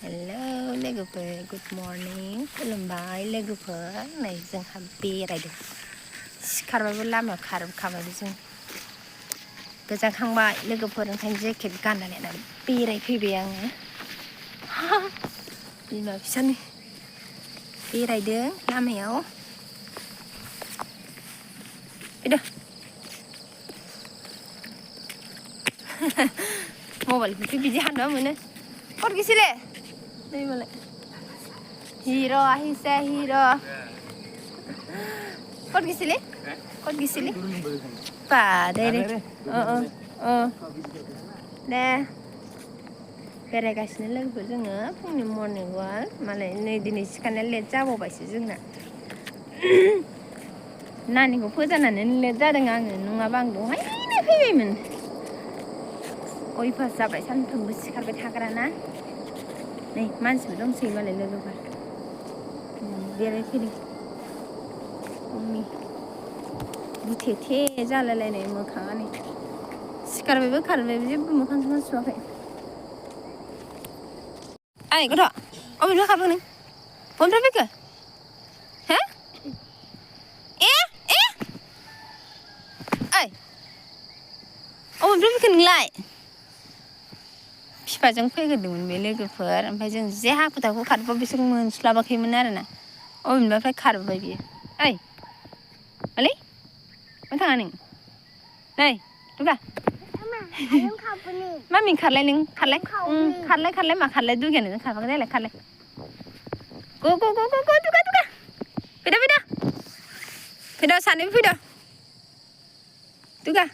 hello लोगोफोर good morning खुलुमबाय लोगोफोर नै जोंहा बेरायदों सिखारबायबो लामायाव खारबोखाबायबो जों गोजांखांबाय लोगोफोर ओंखायनो जेकेट गाननानै बेरायफैबाय आङो बिमा फिसानि बेरायदों लामायाव फैदो मबाइलखौसो बिदि हानबा मोनो कट गिसिले नै मालाय हिरो আহিছে हिरो कट गिसिले पा दे दे दे बेरायगासिनो लोगोफोर जोङो फुंनि मर्निं वाक मालाय नै दिनै सिखारनाया लेट जाबावबायसो जोंना नानिखौ फोजानानै लेट जादों आङो नङाबा आं दहायनो फैबायमोन अयभास जाबाय सानफ्रोमबो सिखारबाय थाग्राना नै मानसिबो दंसै मालाय लोगोफोर बेरायफैदों फुंनि बुथेथे जालायलायनाय मोखाङा नै सिखारबायबो खारबायबो जेबो मोखां सोखां सुवाखै ओइ गथ' अबेनिफ्राय खारबो नों बबेनिफ्राय फैखो हो ए ए ओइ अबेनिफ्राय फैखो नोंलाय बिफाजों फैग्रोदोंमोन बे लोगोफोर ओमफ्राय जों जे हाखु दाखु खारबो बिसोर मोनस्लाबाखैमोन आरोना अबेनिफ्राय खारबोबाय बियो ओइ मालै मा थाङा नों नै दुगा मामि खारलाय नों खारलाय खारलाय मा खारलाय दुगाया नोंजों खारफागोन नायलाय खारलाय गो दुगा फैदो सानैबो फैदो दुगा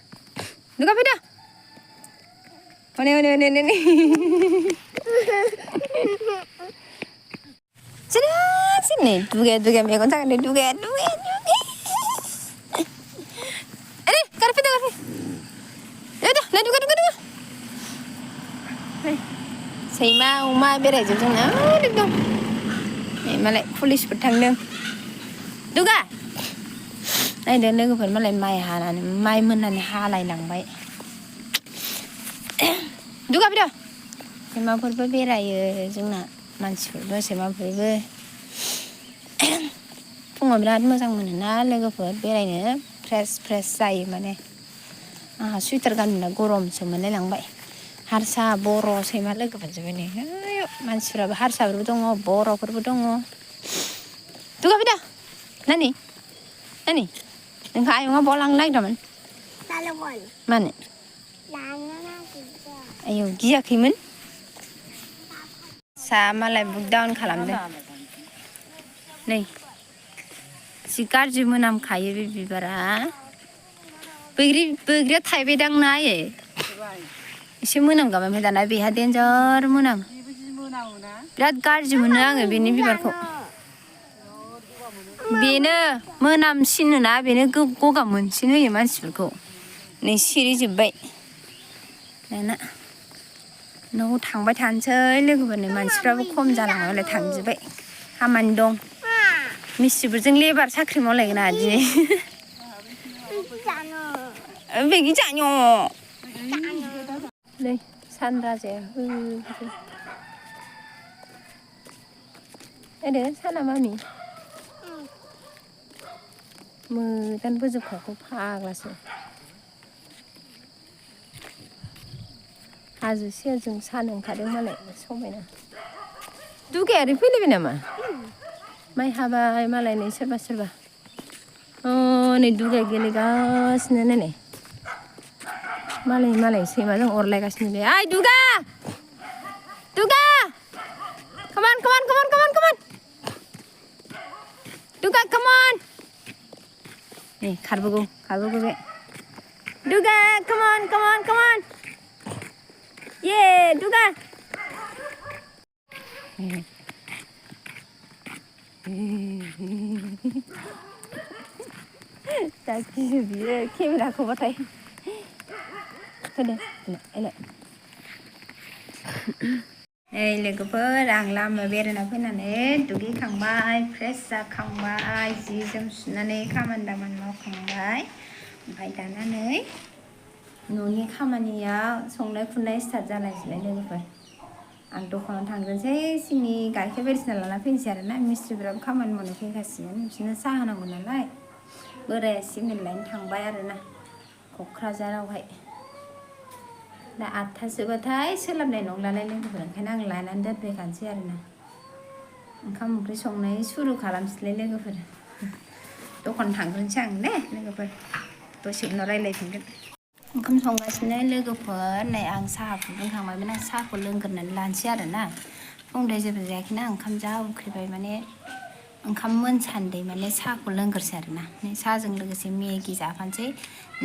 फैदो हनै नै दुगाया मेगन सागोन दुगाया अरे गारि फैदो दुगा सैमा अमा बेरायजोब जोंना एकदम नै मालाय पुलिसफोर थांदों दुगा नायदो लोगोफोर मालाय माइ मोननानै हालायलांबाय दुगा फैदो सैमाफोरबो बेरायो जोंना मानसिफोरबो सैमाफोरबो फुङाव बिराद मोजां मोनोना लोगोफोर बेरायनो फ्रेस जायो माने आंहा सुइटार गाननो गरमसो मोनलायलांबाय हारसा बर' सैमा लोगो मोनजोब्बाय नै मानसिफ्राबो हारसाफोरबो दङ बर'फोरबो दङ दुगा फैदो नानि नोंखौ आयंआ बाव लांनो नागिरदोंमोन मानो आयौ गियाखैमोन सा मालाय बुक डाउन खालामदों नै जि गाज्रि मोनामखायो बे बिबारा बैग्रिया थाइबायदां ना आयै एसे मोनामगाबाय ओमफ्राय दाना बेहा देन्जार मोनामो बिराद गाज्रि मोनो आङो बेनि बिबारखौ बेनो मोनामसिनोना बेनो गगा मोनसिन होयो मानसिफोरखौ नै सिरिजोब्बाय दाना न'आव थांबाय थानोसै लोगोफोरनि मानसिफ्राबो खम जालांबाय मालाय थांजोब्बाय खामानि दं मिस्ट्रिफोरजों लेबार साख्रि मावलायगोन आंहा दिनै बेगि जानो नै सानराजाया ओरै साना मामि मोदान बोजोबखाखौ फाग्लासो हाजो सेरजों सान ओंखारदों मालाय समायना दुगाया ओरै फैलायबाय नामा माइ हाबाय मालाय नै सोरबा नै दुगाया गेलेगासिनो नायलाय मालाय सैमाजों अरलायगासिनो बे ओइ दुगा कमान दुगा कमान नै खारबोगौ बे दुगा कमान ये दुगा दा गियो बियो केमेराखौबाथाय होदो नै लोगोफोर आं लामा बेरायना फैनानै दुगैखांबाय फ्रेस जाखांबाय जि जोम सुनानै खामानि दामानि मावखांबाय ओमफ्राय दाना नै न'नि खामानिया संनाय खुरनाय स्टार्ट जालायसैलाय लोगोफोर आं दखानाव थांग्रोनोसै सिनि गाइखेर बायदिसिना लाना फैनोसै आरोना मिस्थ्रिफोराबो खामानि मावनो फैगासिनो बिसोरनो साहा होनांगौ नालाय बोराया सिमेन्ट लायनो थांबाय आरोना क'क्राझारावहाय दा 8थासोबाथाय सोलाबनाय नंलालाय लोगोफोर ओंखायनो आं लानानै दोनफैखानोसै आरोना ओंखाम ओंख्रि संनाय सुरु खालामसैलाय लोगोफोर दखान थांग्रोनोसै आं दे लोगोफोर दसे उनाव रायज्लायफिनगोन ओंखाम संगासिनो लोगोफोर नै आं साहा फुदुंखांबायमोन आं साहाखौ लोंग्रोनानै लानोसै आरोना फुंनिफ्राय जेबो जायाखैना ओंखाम जा उखैबाय माने ओंखाम मोनसान्दै माने साहाखौ लोंग्रोसै आरोना साहाजों लोगोसे मेगि जाफानोसै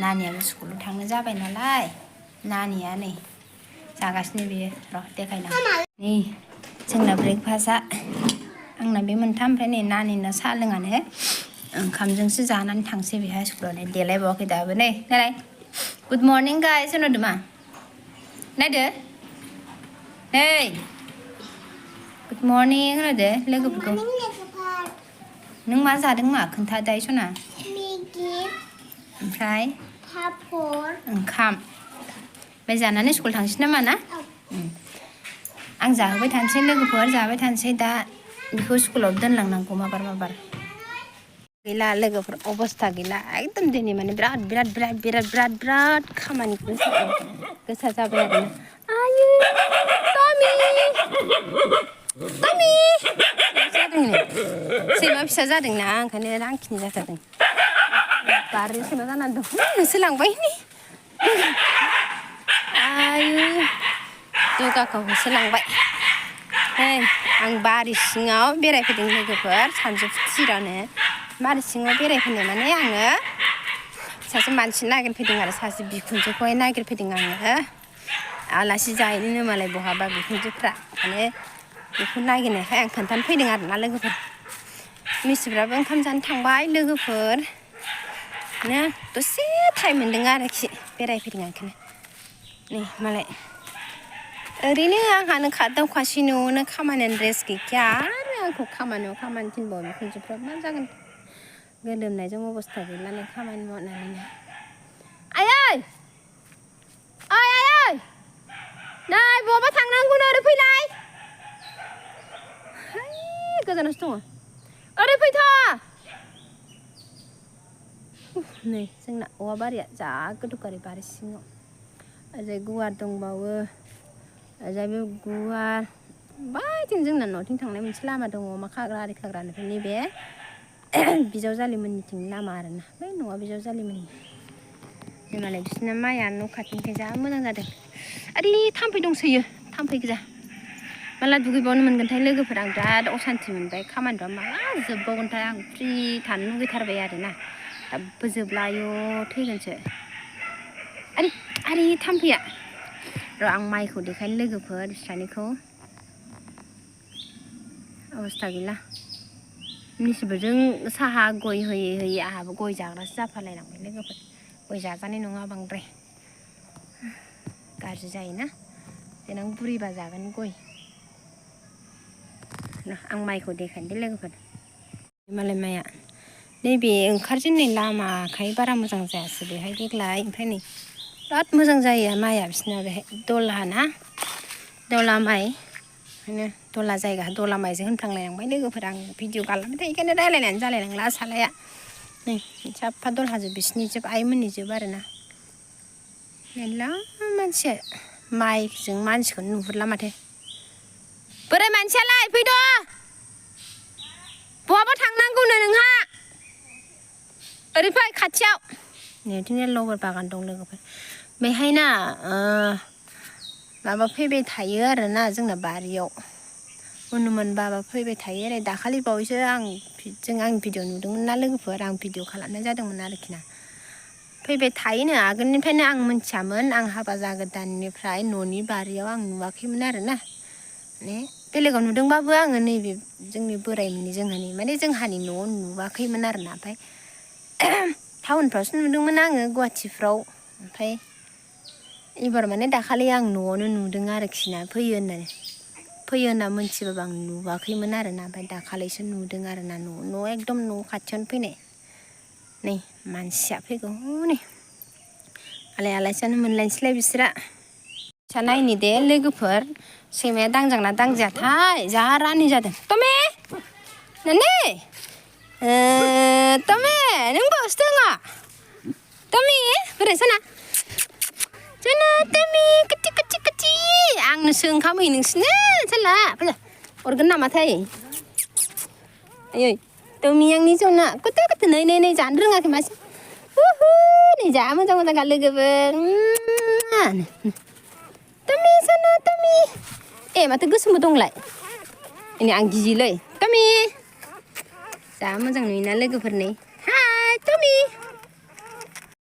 नानियाबो स्कुलाव थांनो जाबाय नालाय नानिया नै जागासिनो बियो र' देखायना नै जोंना ब्रेकफास्टआ आंना बे मोनथाम ओमफ्राय नै नानिना साहा लोङानो ओंखामजोंसो जानानै थांसै बेहा स्कुलाव नै देलायबावाखै दाबो नै नालाय गुड मर्निं गाइस होनहरदो मा नायदो नै गुड मर्निं होनहरदो लोगोफोरखौ नों मा जादों मा खोन्थादो सना ओमफ्राय ओंखाम ओमफ्राय जानानै स्कुल थांसै नामा ना आं जाहोबाय थानोसै लोगोफोर जाबाय थानोसै दा बेखौ स्कुलाव दोनलांनांगौ माबार गैला लोगोफोर अबस्था गैला एकदम दिनै माने बिराद खामानि गोसा जाबाय आरोना आयु टमि जादों सैमा फिसा जादोंना ओंखायनो रांखिनि जाथारदों बारि सैमा जानानै दं नोंसो लांबाय आयु दुगाखौ होसोलांबाय नै आं बारि सिङाव बेरायफैदों लोगोफोर सानजौफु थिरानो बारि सिङाव बेरायफैनाय माने आङो सासे मानसि नागिरफैदों आरो सासे बिखुनजोखौहाय नागिरफैदों आङो आलासि जाहैनो मालाय बहाबा बिखुनजोफ्रा माने बेखौ नागिरनायखाय आं खोन्थानो फैदों आरोना लोगोफोर मिस्थ्रिफ्राबो ओंखाम जानो थांबाय लोगोफोर नो दसे टाइम मोन्दों आरोखि बेरायफैदों आं ओंखायनो नै मालाय ओरैनो आंहानो दावखासै न'आवनो खामानियानो रेस्ट गैखाया आरो आंखौ खामानि थिनबावो बिखुनजोफ्रा मा जागोन गोलोमनायजों अबस्था गैला नै खामानि मावनानैनो आयै नै बहाबा थांनांगौनो ओरै फैलाय गोजानावसो दङ ओरै फैथ' नै जोंना औवा बारिया जा गोथौगारि बारि सिङाव ओरैजाय गुवार दंबावो ओरैजाय बे गुवार बैथिं जोंना न'थिं थांनाय मोनसे लामा दङ अमा खाग्रा आरि खाग्रानिफ्राय नैबे बिजावजालिमोननिथिं लामा आरोना बै न'आ बिजावजालिमोननि मालाय बिसोरना माइया न' खाथिनिखाय जा मोजां जादों आरै थाम्फै दंसोयो थाम्फै गोजा माला दुगैबावनो मोनगोनथाय लोगोफोर आं बिराद असान्थि मोनबाय खामानिफ्रा माला जोबबावगोनथाय आं फ्रि थानो लुगैथारबाय आरोना दाबो जोबला आयु थैगोनसो आरै थाम्फैया र' आं माइखौ देखायनो लोगोफोर फिसानिखौ अबस्था गैला मिस्थ्रिफोरजों साहा गय होयै आंहाबो गय जाग्रासो जाफालायलांबाय लोगोफोर गय जाजानाय नङा बांद्राय गाज्रि जायोना देनां बुरिबा जागोन गय आं माइखौ देखायनोसै लोगोफोर मालाय माइया नैबे ओंखारजेननाय लामाखाय बारा मोजां जायासै बेहाय देग्लाय ओमफ्राय नै बिराद मोजां जायो माइया बिसोरना बेहाय दलहाना दला माइ ओंखायनो दला जायगा दला माइजों होनफ्लांलायलांबाय लोगोफोर आं भिडिअ खालामबाय थायो बेखायनो रायलायनानै जालायलांला सालाया नै साफा दलहाजोब बिसिनिजोब आइमोननिजोब आरोना मेरला मानसि माइजों मानसिखौनो नुहुरला माथो बोराय मानसियालाय फैद' बहाबा थांनांगौनो नोंहा ओरै फै खाथियाव बिदिनो लबर बागान दं लोगोफोर बेहाय ना माबा फैबाय थायो आरोना जोंना बारियाव हनुमान बाबा फैबाय थायो आरो दाखालि बावैसो आं भिडिअ नुदोंमोन ना लोगोफोर आं भिडिअ खालामनाय जादोंमोन आरोखि ना फैबाय थायोनो आगोलनिफ्रायनो आं मिन्थियामोन आं हाबा जागोदाननिफ्राय न'नि बारियाव आं नुवाखैमोन आरोना माने बेलेगाव नुदोंबाबो आङो नैबे जोंनि बोरायमोननि जोंहानि न'आव नुवाखैमोन आरोना ओमफ्राय टाउनफ्रावसो नुदोंमोन आङो गुवाहाटिफ्राव ओमफ्राय एबार माने दाखालि आं न'आवनो नुदों आरोखि ना फैयो होनना मिन्थिबाबो आं नुवाखैमोन आरोना ओमफ्राय दाखालिसो नुदों आरोना न' एकदम न' खाथियावनो फैनाय नै मानसिया फैगौ हनै मालाय आलासियानो मोनलायनोसैलाय बिस्रा नायनि दे लोगोफोर सैमाया दांजांना दांजायाथाय जा रानि जादों टमे नानि टमे नों बावसो दङ टमे बोरै साना जोंना टमे कच्ची कच्ची कच्ची आंनोसो ओंखाम होयो नोंसोरनो साला फैला अरगोन नामाथाय आयै टमे आंनि जना कत कत नै नै नै जानो रोङाखै मासे नै जा मोजां मोजां लोगोफोर टमे साना टमे माथो गोसोमबो दंलाय आं गियोलै टमे जा मोजां नुयोना लोगोफोर नै